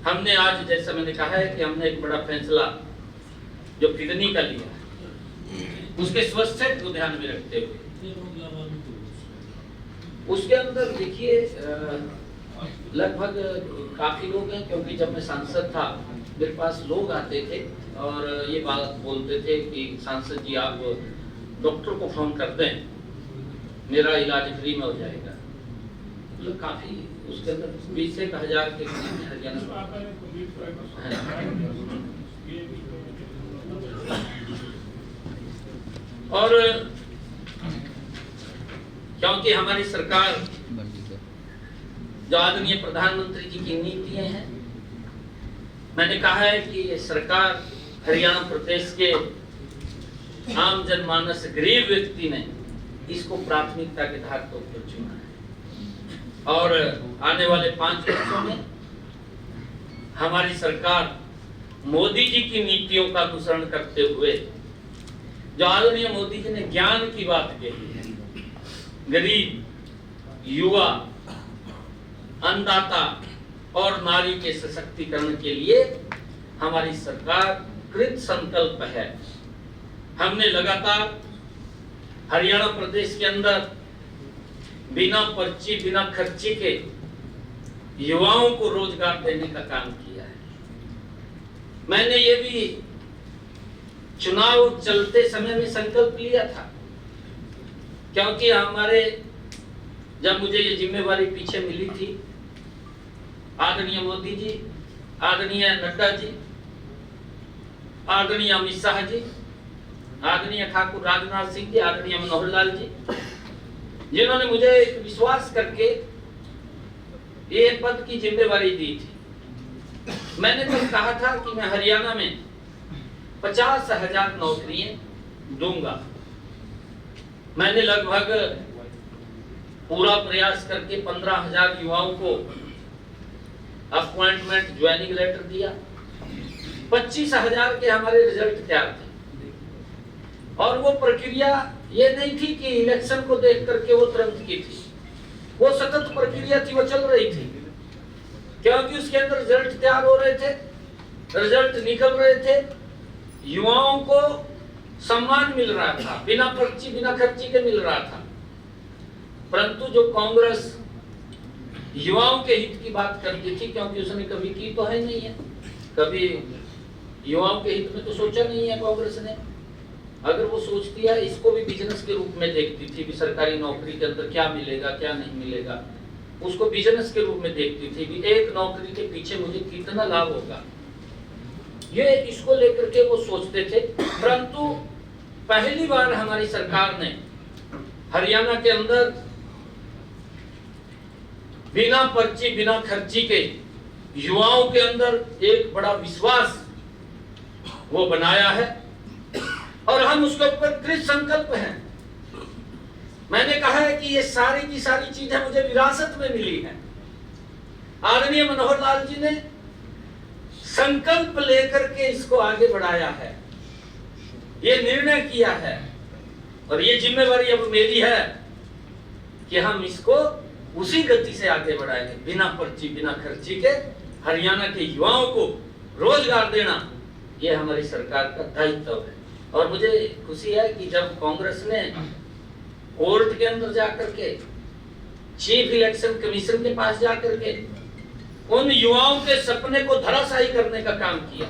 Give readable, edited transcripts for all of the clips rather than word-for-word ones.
हमने आज, जैसा मैंने कहा है कि हमने एक बड़ा फैसला जो किडनी का लिया, उसके स्वास्थ्य को ध्यान में रखते हुए उसके अंदर देखिए लगभग काफी लोग हैं, क्योंकि जब मैं सांसद था मेरे पास लोग आते थे और ये बात बोलते थे कि सांसद जी आप डॉक्टर को फोन कर दें, मेरा इलाज फ्री में हो जाएगा। तो काफी उसके अंदर 20,000 के करीब हरियाणा और क्योंकि हमारी सरकार जो आदरणीय प्रधानमंत्री जी की नीतियां हैं, मैंने कहा है कि ये सरकार हरियाणा प्रदेश के आम जनमानस गरीब व्यक्ति ने इसको प्राथमिकता के आधार पर चुना है और आने वाले 5 वर्षों में हमारी सरकार मोदी जी की नीतियों का अनुसरण करते हुए, जो आदरणीय मोदी जी ने ज्ञान की बात कही है, गरीब, युवा, अन्नदाता और नारी के सशक्तिकरण के लिए हमारी सरकार कृत संकल्प है। हमने लगातार हरियाणा प्रदेश के अंदर बिना पर्ची, बिना खर्ची के युवाओं को रोजगार देने का काम किया है। मैंने ये भी चुनाव चलते समय में संकल्प लिया था, क्योंकि हमारे जब मुझे ये जिम्मेवारी पीछे मिली थी, आदरणीय मोदी जी, आदरणीय नड्डा जी, आदरणीय अमित शाह जी, आदरणीय ठाकुर राजनाथ सिंह जी, आदरणीय मनोहर लाल जी, जिन्होंने मुझे एक विश्वास करके ये पद की जिम्मेवारी दी थी, मैंने तो कहा था कि मैं हरियाणा में 50,000 नौकरियां दूंगा। मैंने लगभग पूरा प्रयास करके 15,000 युवाओं को अपॉइंटमेंट, ज्वाइनिंग लेटर दिया। 25,000 के हमारे रिजल्ट तैयार थे और वो प्रक्रिया ये नहीं थी कि इलेक्शन को देख करके वो तुरंत की थी, वो सतत प्रक्रिया थी, वो चल रही थी, क्योंकि उसके अंदर रिजल्ट तैयार हो रहे थे, रिजल्ट निकल रहे थे, युवाओं को सम्मान मिल रहा था, बिना पर्ची, बिना खर्ची के मिल रहा था। परंतु जो कांग्रेस युवाओं के हित की बात करती थी, क्योंकि उसने कभी की तो है नहीं है, कभी युवाओं के हित में तो सोचा नहीं है कांग्रेस ने। अगर वो सोचती है, इसको भी बिजनेस के रूप में देखती थी कि सरकारी नौकरी के अंदर क्या मिलेगा क्या नहीं मिलेगा, उसको बिजनेस के रूप में देखती थी कि एक नौकरी के पीछे मुझे कितना लाभ होगा, ये इसको लेकर के वो सोचते थे। परंतु पहली बार हमारी सरकार ने हरियाणा के अंदर बिना पर्ची, बिना खर्ची के युवाओं के अंदर एक बड़ा विश्वास वो बनाया है और हम उसके ऊपर कृत संकल्प हैं। मैंने कहा है कि ये सारी की सारी चीजें मुझे विरासत में मिली है। आदरणीय मनोहर लाल जी ने संकल्प लेकर के इसको आगे बढ़ाया है, ये निर्णय किया है और ये जिम्मेवारी अब मेरी है कि हम इसको उसी गति से आगे बढ़ाएंगे। बिना पर्ची, बिना खर्ची के हरियाणा के युवाओं को रोजगार देना, ये हमारी सरकार का दायित्व है। और मुझे खुशी है कि जब कांग्रेस ने कोर्ट के अंदर जाकर के, चीफ इलेक्शन कमीशन के पास जाकर के उन युवाओं के सपने को धराशायी करने का काम किया,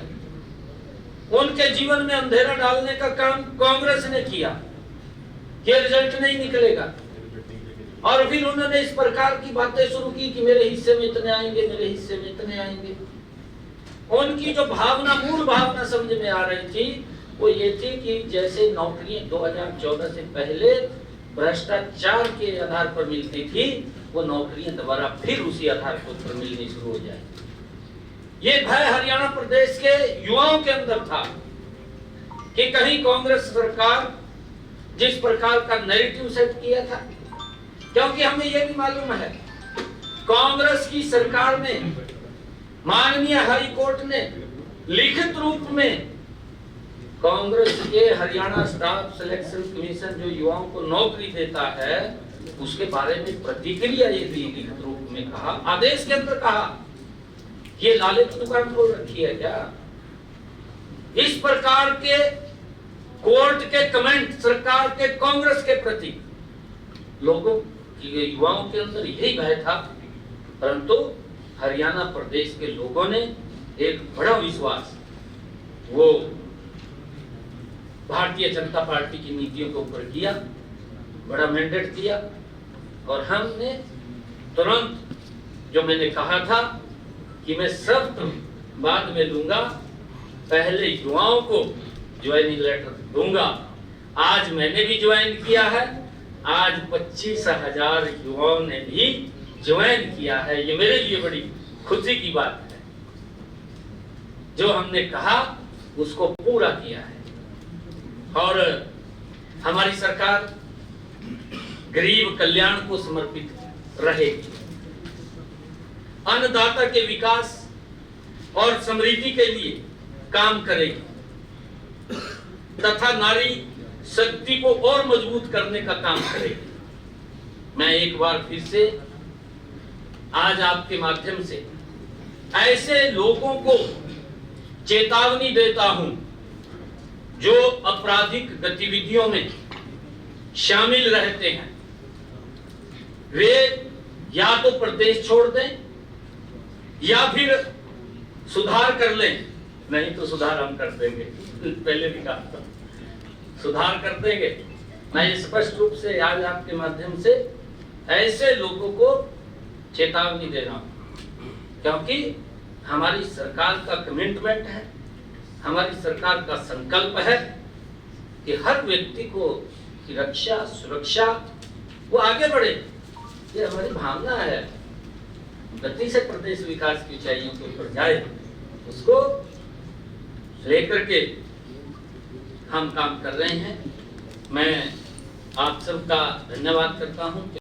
उनके जीवन में अंधेरा डालने का काम कांग्रेस ने किया कि रिजल्ट नहीं निकलेगा, और फिर उन्होंने इस प्रकार की बातें शुरू की कि मेरे हिस्से में इतने आएंगे, मेरे हिस्से में इतने आएंगे। उनकी जो भावना, मूल भावना समझ में आ रही थी वो ये थी कि जैसे नौकरियां 2014 से पहले भ्रष्टाचार के आधार पर मिलती थी, वो नौकरियां दोबारा फिर उसी आधार पर मिलनी शुरू हो जाए। ये भय हरियाणा प्रदेश के युवाओं के अंदर था कि कहीं कांग्रेस सरकार जिस प्रकार का नैरेटिव सेट किया था, क्योंकि हमें यह भी मालूम है कांग्रेस की सरकार में माननीय हाई कोर्ट ने लिखित रूप में कांग्रेस के हरियाणा स्टाफ सिलेक्शन कमीशन जो युवाओं को नौकरी देता है उसके बारे में प्रतिक्रिया ये दी, लिखित रूप में कहा, आदेश के अंदर कहा ये लाले की दुकान खोल रखी है क्या? इस प्रकार के कोर्ट के कमेंट सरकार के कांग्रेस के प्रति लोगों की, युवाओं के अंदर यही भय था, परंतु हरियाणा प्रदेश के लोगों ने एक बड़ा विश्वास वो भारतीय जनता पार्टी की नीतियों के ऊपर किया, बड़ा मैंडेट दिया, और हमने तुरंत जो मैंने कहा था कि मैं सब बाद में लूंगा, पहले युवाओं को ज्वाइनिंग लेटर दूंगा, आज मैंने भी ज्वाइन किया है। आज 25,000 युवाओं ने भी ज्वाइन किया है। ये मेरे लिए बड़ी खुशी की बात है। जो हमने कहा उसको पूरा किया है। और हमारी सरकार गरीब कल्याण को समर्पित रहेगी, अन्नदाता के विकास और समृद्धि के लिए काम करेगी तथा नारी शक्ति को और मजबूत करने का काम करेगी। मैं एक बार फिर से आज आपके माध्यम से ऐसे लोगों को चेतावनी देता हूं जो आपराधिक गतिविधियों में शामिल रहते हैं। वे या तो प्रदेश छोड़ दें या फिर सुधार कर लें, नहीं तो सुधार हम कर देंगे। पहले भी कहा था सुधार कर देंगे। मैं स्पष्ट रूप से आज आपके माध्यम से ऐसे लोगों को चेतावनी दे रहा हूं, क्योंकि हमारी सरकार का कमिटमेंट है, हमारी सरकार का संकल्प है कि हर व्यक्ति को की रक्षा सुरक्षा वो आगे बढ़े। ये हमारी भावना है। गति से प्रदेश विकास की ऊंचाइयों के ऊपर जाए, उसको लेकर के हम काम कर रहे हैं। मैं आप सबका धन्यवाद करता हूं।